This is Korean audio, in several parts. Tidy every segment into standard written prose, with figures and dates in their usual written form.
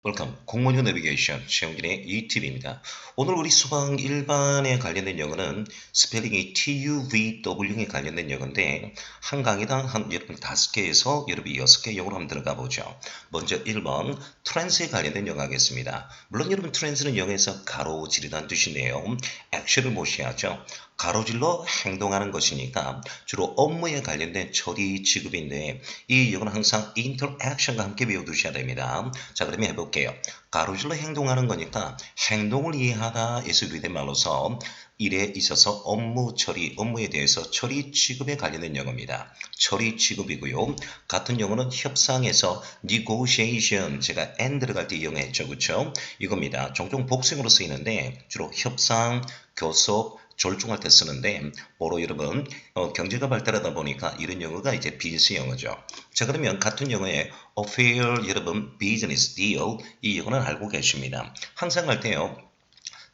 웰컴 공무원 내비게이션 최영진의 이팁입니다. 오늘 우리 수강 1반에 관련된 영어는 스펠링이 TUVW에 관련된 영어인데 한 강의당 여러분 5개에서 여러분 6개 영어로 한번 들어가 보죠. 먼저 1번 트랜스에 관련된 영어 하겠습니다. 물론 여러분 트랜스는 영어에서 가로지르다는 뜻인데요. 액션을 모셔야죠. 가로질러 행동하는 것이니까 주로 업무에 관련된 처리 지급인데 이 영어는 항상 인터액션과 함께 배워두셔야 됩니다. 자, 그러면 해볼게요. 가로질러 행동하는 거니까 행동을 이해하다에서 유래된 말로서 일에 있어서 업무 처리, 업무에 대해서 처리 취급에 관련된 영어입니다. 처리 취급이고요. 같은 영어는 협상에서 negotiation, 제가 and 들어갈 때 이용했죠. 그렇죠? 이겁니다. 종종 복싱으로 쓰이는데 주로 협상, 교섭, 졸중할 때 쓰는데 뭐로 여러분 경제가 발달하다 보니까 이런 영어가 이제 비즈니스 영어죠. 자, 그러면 같은 영어에 affair 여러분 business deal 이 영어는 알고 계십니다. 항상 할 때요.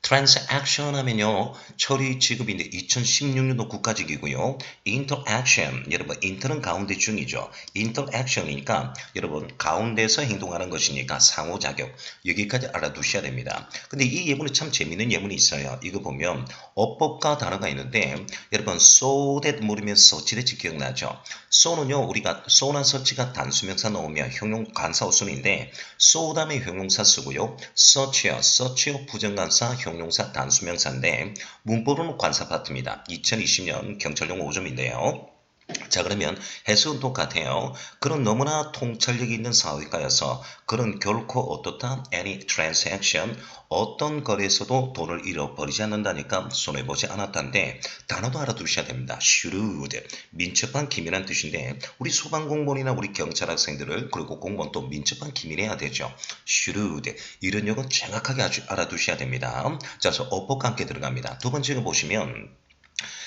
transaction 하면요. 처리 지급인데 2016년도 국가직이고요. interaction 여러분 inter는 가운데 중이죠. interaction이니까 여러분 가운데서 행동하는 것이니까 상호작용 여기까지 알아두셔야 됩니다. 근데 이 예문에 참 재밌는 예문이 있어요. 이거 보면 어법과 단어가 있는데 여러분 so that 모르면 such that 기억나죠? so는요 우리가 so나 such가 단수명사 넣으면 형용 관사 어순인데 so 다음에 형용사 쓰고요. such요 부정관사 형용사 단수명사인데 문법은 관사 파트입니다. 2020년 경찰용 5점인데요. 자, 그러면 해석은 똑같아요. 그런 너무나 통찰력이 있는 사회가여서 그런 결코 어떻다 any transaction 어떤 거래에서도 돈을 잃어버리지 않는다니까 손해보지 않았다는데 단어도 알아두셔야 됩니다. shrewd 민첩한 기민한 뜻인데 우리 소방공무원이나 우리 경찰 학생들을 그리고 공무원 또 민첩한 기민해야 되죠. shrewd 이런 용어 정확하게 아주 알아두셔야 됩니다. 자, 그래서 어법과 함께 들어갑니다. 두 번째가 보시면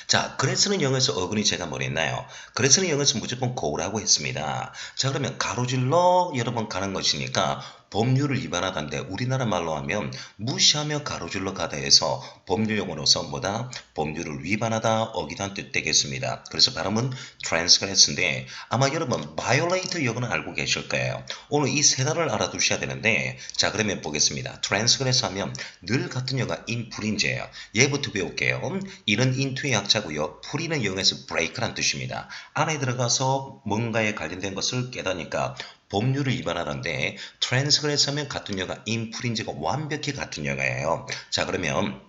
자, 그래서는 영어에서 어근이 제가 뭘 했나요? 그래서는 영어에서 무조건 go라고 했습니다. 자, 그러면 가로질러 여러 번 가는 것이니까 법률을 위반하다인데 우리나라 말로 하면 무시하며 가로질러 가다 해서 법률 용어로서 뭐다? 법률을 위반하다, 어기다는 뜻 되겠습니다. 그래서 발음은 transgress인데 아마 여러분 violate 영어는 알고 계실 거예요. 오늘 이 세 단어를 알아두셔야 되는데 자, 그러면 보겠습니다. transgress 하면 늘 같은 영어가 infringe예요. 얘부터 배울게요. 이는 into의 약자고요. 풀이는 영어에서 break란 뜻입니다. 안에 들어가서 뭔가에 관련된 것을 깨다니까 법률을 위반하는데 transgress 하면 같은 영어가 infringe가 완벽히 같은 영어예요. 자, 그러면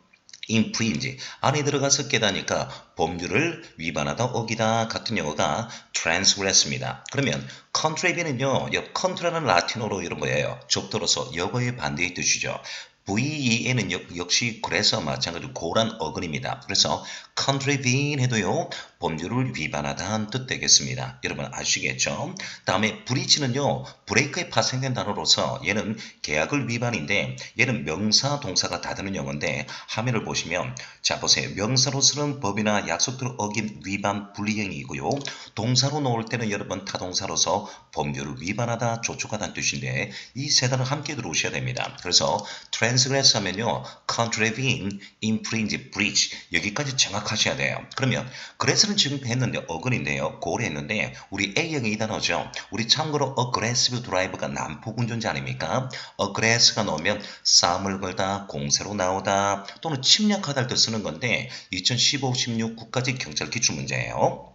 infringe 안에 들어가서 깨다니까 법률을 위반하다 어기다 같은 영어가 transgress입니다. 그러면 contrave는요, contra라는 라틴어로 이런 거예요. 적도로서 여거의 반대의 뜻이죠. VEN은 역시 그래서 마찬가지로 고란 어근입니다. 그래서 contravene 해도요 법률을 위반하다는 뜻 되겠습니다. 여러분 아시겠죠? 다음에 breach는요 브레이크에 파생된 단어로서 얘는 계약을 위반인데 얘는 명사 동사가 다 되는 영어인데 화면을 보시면 자 보세요. 명사로서는 법이나 약속들을 어긴 위반 불이행이고요. 동사로 놓을 때는 여러분 타동사로서 법률을 위반하다 조촉하다는 뜻인데 이 세 단어 함께 들어오셔야 됩니다. 그래서 transgress 하면요 contravene, infringe, breach 여기까지 정확하셔야 돼요. 그러면 그래서는 지금 했는데 어근인데요. 고를 했는데 우리 A형이 이 단어죠. 우리 참고로 aggressive drive가 난폭 운전자 아닙니까? aggress가 나오면 싸움을 걸다, 공세로 나오다 또는 침략하다를 때 쓰는 건데 2015-16 국가직 경찰 기출문제예요.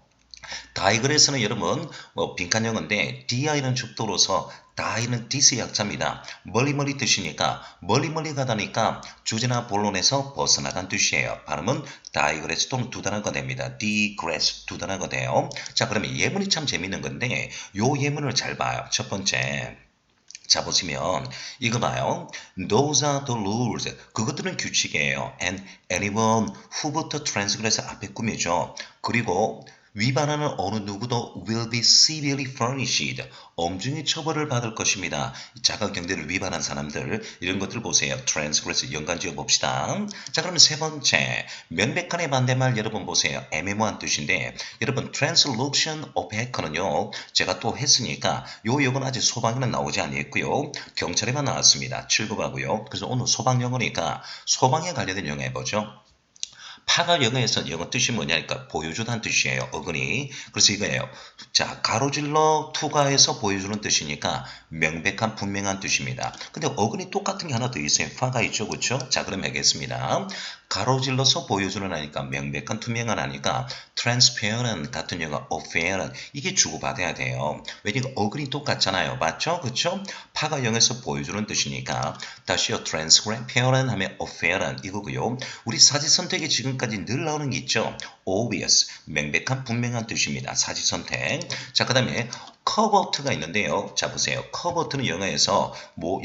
다이그레스는 여러분 빈칸 영어인데 DI는 죽도로서 다이는 디스의 약자입니다. 멀리 뜻이니까 멀리 가다니까 주제나 본론에서 벗어나간 뜻이에요. 발음은 다이그레스 또는 두 단어가 됩니다. 디그레스 두 단어가 돼요. 자, 그러면 예문이 참 재밌는 건데 요 예문을 잘 봐요. 첫 번째 자 보시면 이거 봐요. Those are the rules. 그것들은 규칙이에요. And anyone who부터 transgress 앞에 꾸미죠. 그리고 위반하는 어느 누구도 will be severely punished. 엄중히 처벌을 받을 것입니다. 자가경제를 위반한 사람들 이런 것들 보세요. transgress 연관 지어 봅시다. 자, 그러면 세 번째 명백한의 반대말 여러분 보세요. 애매모호한 뜻인데 여러분 translution opaque는요. 제가 또 했으니까 요 역은 아직 소방에는 나오지 않았고요. 경찰에만 나왔습니다. 7급하고요. 그래서 오늘 소방 영어니까 소방에 관련된 영어 해보죠. 파가 영어 뜻이 뭐냐니까 보여주다는 뜻이에요. 어근이. 그래서 이거예요. 자, 가로질러 투가에서 보여주는 뜻이니까 명백한 분명한 뜻입니다. 근데 어근이 똑같은 게 하나 더 있어요. 파가 있죠. 그렇죠? 자, 그럼 하겠습니다. 가로질러서 보여주는 하니까 명백한 투명한 하니까 transparent 같은 영어 apparent 이게 주고받아야 돼요. 왜냐면 어근이 똑같잖아요. 맞죠? 그렇죠? 파가 영에서 보여주는 뜻이니까 다시요. transparent 하면 apparent 이거고요. 우리 사지 선택이 지금까지 늘 나오는 게 있죠. obvious 명백한 분명한 뜻입니다. 사지 선택. 자, 그 다음에 covert가 있는데요. 자, 보세요. covert는 영어에서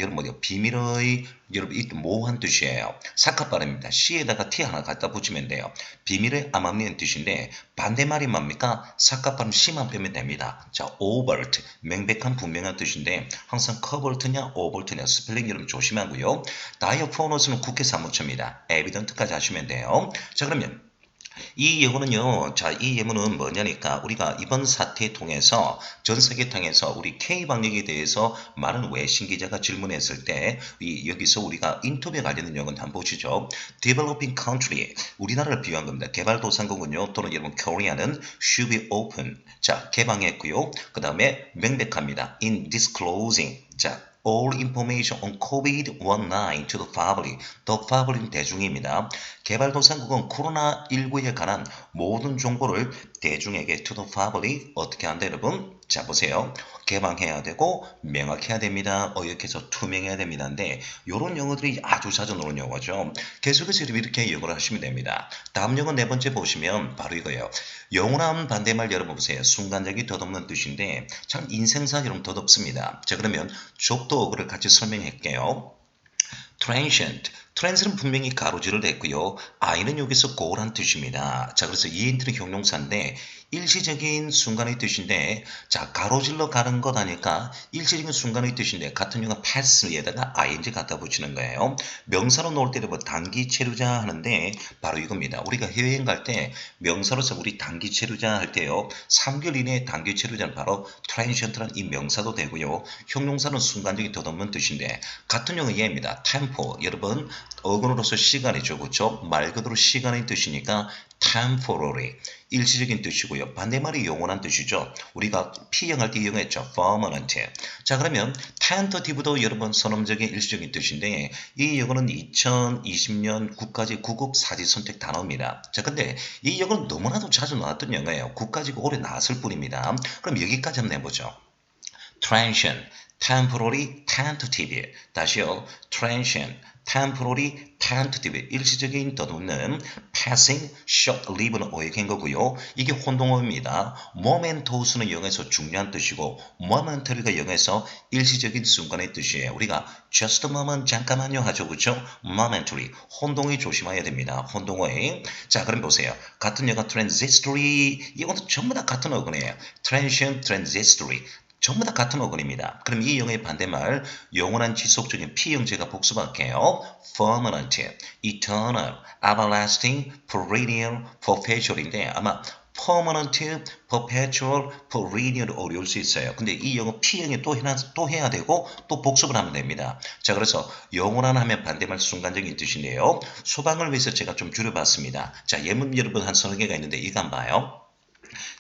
여러분 뭐죠? 비밀의 여러분 이 모호한 뜻이에요. 사카 발음입니다. C에다가 T 하나 갖다 붙이면 돼요. 비밀의 암암리는 뜻인데 반대말이 뭡니까? 사카 발음 C만 빼면 됩니다. 자, overt 명백한 분명한 뜻인데 항상 covert냐 overt냐 스펠링 여러분 조심하고요. diaphoneus는 국회 사무처입니다. evident까지 하시면 돼요. 자, 그러면 이 예문은요. 자, 이 예문은 뭐냐니까 우리가 이번 사태 통해서 전 세계탕에서 우리 K방역에 대해서 많은 외신 기자가 질문했을 때 여기서 우리가 인터뷰에 관련된 영어는 한번 보시죠. Developing country 우리나라를 비유한 겁니다. 개발도상국은요. 또는 여러분 Korea는 should be open 자 개방했고요. 그 다음에 명백합니다. In disclosing 자 all information on COVID-19 to the public. The public 대중입니다. 개발도상국은 코로나19에 관한 모든 정보를 대중에게 to the public 어떻게 한다 여러분? 자 보세요. 개방해야 되고 명확해야 됩니다. 어역해서 투명해야 됩니다인데 이런 영어들이 아주 자주 나오는 영어죠. 계속해서 이렇게 영어를 하시면 됩니다. 다음 영어 네 번째 보시면 바로 이거예요. 영원한 반대말 여러분 보세요. 순간적이 덧없는 뜻인데 참 인생사처럼 덧없습니다. 자 그러면 좁도 어그를 같이 설명할게요. transient. trans는 분명히 가로질을 냈고요. I는 여기서 고란 뜻입니다. 자, 그래서 ENT는 형용사인데 일시적인 순간의 뜻인데 자, 가로질러 가는 것 하니까 일시적인 순간의 뜻인데 같은 영어 pass에다가 ing 갖다 붙이는 거예요. 명사로 놓을 때는 뭐 단기 체류자 하는데 바로 이겁니다. 우리가 해외여행 갈 때 명사로서 우리 단기 체류자 할 때요. 3개월 이내에 단기 체류자는 바로 transient라는 이 명사도 되고요. 형용사는 순간적인 덧없는 뜻인데 같은 영어 예입니다. tempo. 여러분 어근으로서 시간이죠. 그렇죠? 말 그대로 시간의 뜻이니까 temporary 일시적인 뜻이고요. 반대말이 영원한 뜻이죠. 우리가 P형할 때 이용했죠. permanent. 자 그러면 tentative도 여러분 선언적인 일시적인 뜻인데 이 영어는 2020년 국가직 9급 사지 선택 단어입니다. 자 근데 이 영어는 너무나도 자주 나왔던 영어예요. 국가직 올해 나왔을 뿐입니다. 그럼 여기까지 한번 해보죠. transient, temporary, tentative. 다시요. transient, temporary, tentative. 일시적인 덧없는 passing, short-live는 어획한 거고요. 이게 혼동어입니다. momentous는 영어에서 중요한 뜻이고 momentary가 영어에서 일시적인 순간의 뜻이에요. 우리가 just a moment, 잠깐만요 하죠. 그렇죠? momentary. 혼동이 조심해야 됩니다. 혼동어에. 자, 그럼 보세요. 같은 영어 transitory. 이것도 전부 다 같은 어근이에요. transient, transitory. 전부 다 같은 어근입니다. 그럼 이 영어의 반대말 영원한 지속적인 P형제가 복수할게요. permanent, eternal, everlasting, perennial, perpetual인데 아마 permanent, perpetual, perennial 어려울 수 있어요. 근데 이 영어 P형이 또 해야 되고 또 복습을 하면 됩니다. 자 그래서 영원한 하면 반대말 순간적인 뜻인데요. 소방을 위해서 제가 좀 줄여봤습니다. 자 예문 여러분 한 서너 개가 있는데 이거 한번 봐요.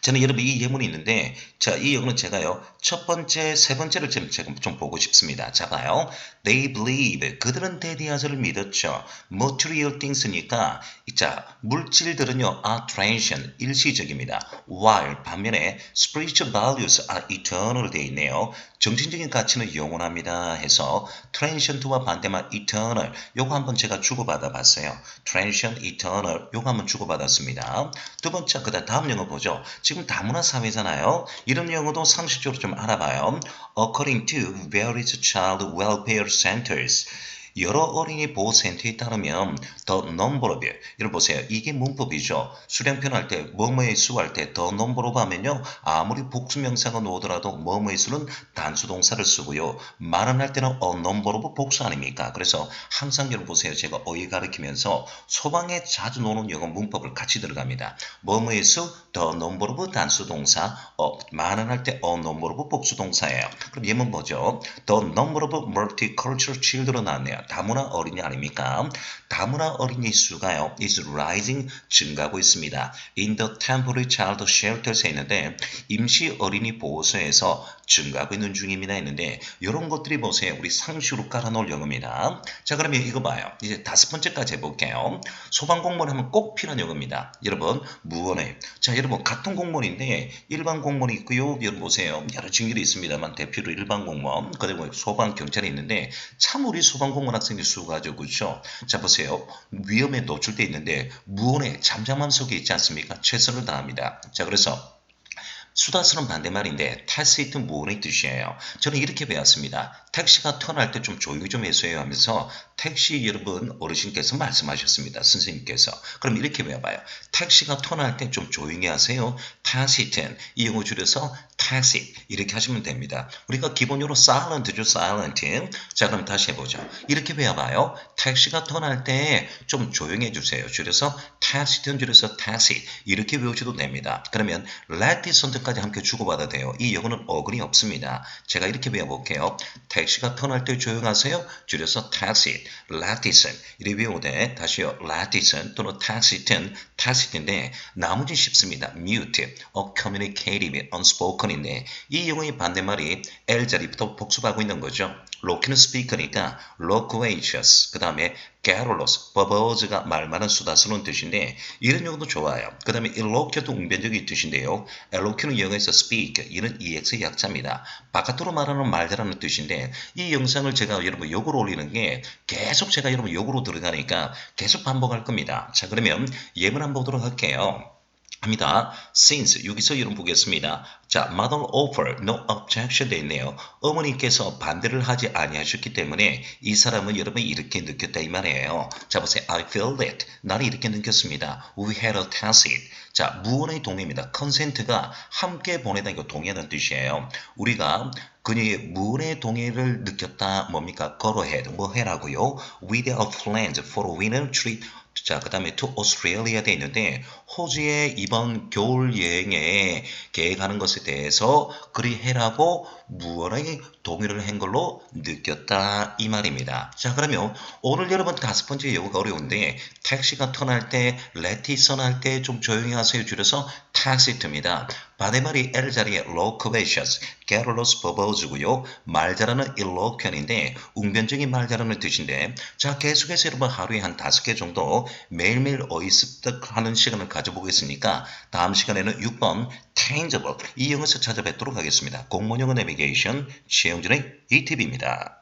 저는 여러분 이 예문이 있는데 자, 이 예문은 제가요. 첫 번째, 세 번째를 좀 보고 싶습니다. 자, 봐요. They believe. 그들은 대리아서를 믿었죠. Material things니까 자, 물질들은요. are transient. 일시적입니다. While 반면에 spiritual values are eternal 되어 있네요. 정신적인 가치는 영원합니다 해서 transient와 반대말 eternal 요거 한번 제가 주고받아 봤어요. transient, eternal 요거 한번 주고받았습니다. 두 번째 그다음 다음 영어 보죠. 지금 다문화 사회잖아요. 이런 영어도 상식적으로 좀 알아봐요. According to various child welfare centers. 여러 어린이 보호센터에 따르면 the number of 여러분 보세요. 이게 문법이죠. 수량편 할 때 뭐뭐의 수 할 때 the number of 하면요. 아무리 복수명사가 나오더라도 뭐뭐의 수는 단수동사를 쓰고요. 말은 할 때는 a number of 복수 아닙니까? 그래서 항상 여러분 보세요. 제가 어휘 가르치면서 소방에 자주 나오는 영어 문법을 같이 들어갑니다. 뭐뭐의 수 the number of 단수동사 말은 할 때 a number of 복수동사예요. 그럼 예문 보죠. The number of multicultural children 나왔네요. 다문화 어린이 아닙니까? 다문화 어린이 수가요. is rising 증가하고 있습니다. in the temporary child shelters에 있는데 임시 어린이 보호소에서 증가하고 있는 중입니다 했는데 이런 것들이 보세요. 우리 상식으로 깔아놓을 영어입니다. 자 그러면 이거 봐요. 이제 5번째까지 해볼게요. 소방공무원 하면 꼭 필요한 영어입니다. 여러분 무언에 자 여러분 같은 공무원인데 일반 공무원이 있고요. 여러분 보세요. 여러 직렬이 있습니다만 대표로 일반 공무원 그리고 소방 경찰이 있는데 참 우리 소방공무원 학생의 수가 아주 그렇죠. 자 보세요. 위험에 노출돼 있는데 무언에 잠잠함 속에 있지 않습니까? 최선을 다합니다. 자 그래서 수다스러운 반대말인데 tacit 무언의 뜻이에요. 저는 이렇게 배웠습니다. 택시가 턴할 때 좀 조용히 좀 해주세요 하면서 택시 여러분 어르신께서 말씀하셨습니다. 선생님께서. 그럼 이렇게 배워봐요. 택시가 턴할 때 좀 조용히 하세요. tacit은 이 용어 줄여서 tacit 이렇게 하시면 됩니다. 우리가 기본적으로 silent죠. silent. 자 그럼 다시 해보죠. 이렇게 배워봐요. 택시가 턴할 때 좀 조용히 해주세요. 줄여서 tacit은 줄여서 tacit 이렇게 외우셔도 됩니다. 그러면 let it 선택까지 함께 주고받아도 돼요. 이 영어는 어근이 없습니다. 제가 이렇게 배워볼게요. 택시가 턴할 때 조용하세요. 줄여서 tacit, let it은 이렇게 외우되 다시요. let it은 또는 tacit은 tacit인데 나머지 쉽습니다. mute, uncommunicative, unspoken인데 이 영어의 반대말이 L자리부터 복습하고 있는 거죠. 로키는 스피커니까 loquacious, 그 다음에 garrulous, verbose가 말 많은 수다스러운 뜻인데 이런 용어도 좋아요. 그 다음에 eloquent도 웅변적인 뜻인데요. eloquent은 영어에서 speak, 이는 EX의 약자입니다. 바깥으로 말하는 말 잘하는 뜻인데 이 영상을 제가 여러분 욕으로 올리는 게 계속 제가 여러분 욕으로 들어가니까 계속 반복할 겁니다. 자 그러면 예문 한번 보도록 할게요. 합니다. Since 여기서 여러분 보겠습니다. 자, mother offer no objection 돼 있네요. 어머니께서 반대를 하지 아니하셨기 때문에 이 사람은 여러분이 이렇게 느꼈다 이 말이에요. 자 보세요. I feel that. 나는 이렇게 느꼈습니다. We had a tacit. 자, 무언의 동의입니다. consent가 함께 보내다 이거 동의하는 뜻이에요. 우리가 그녀의 무언의 동의를 느꼈다 뭡니까? Go ahead. 뭐 해라고요? With a plan for a winter trip. 자, 그 다음에 to Australia 돼 있는데 호주의 이번 겨울 여행에 계획하는 것에 대해서 그리 해라고 무언의 동의를 한 걸로 느꼈다 이 말입니다. 자 그러면 오늘 여러분 5번째 영어가 어려운데 택시가 턴할 때 let it 선할 때 좀 조용히 하세요 줄여서 tacit입니다. 반대말이 L 자리에 loquacious, garrulous, verbose고요. 말 잘하는 eloquent인데 웅변적인 말 잘하는 뜻인데 자 계속해서 여러분 하루에 한 5개 정도 매일매일 어휘 습득하는 시간을 가져보겠으니까 다음 시간에는 6번 tangible 이 영어에서 찾아뵙도록 하겠습니다. 공무원 영어 내비게이션 최영준의 ETV입니다.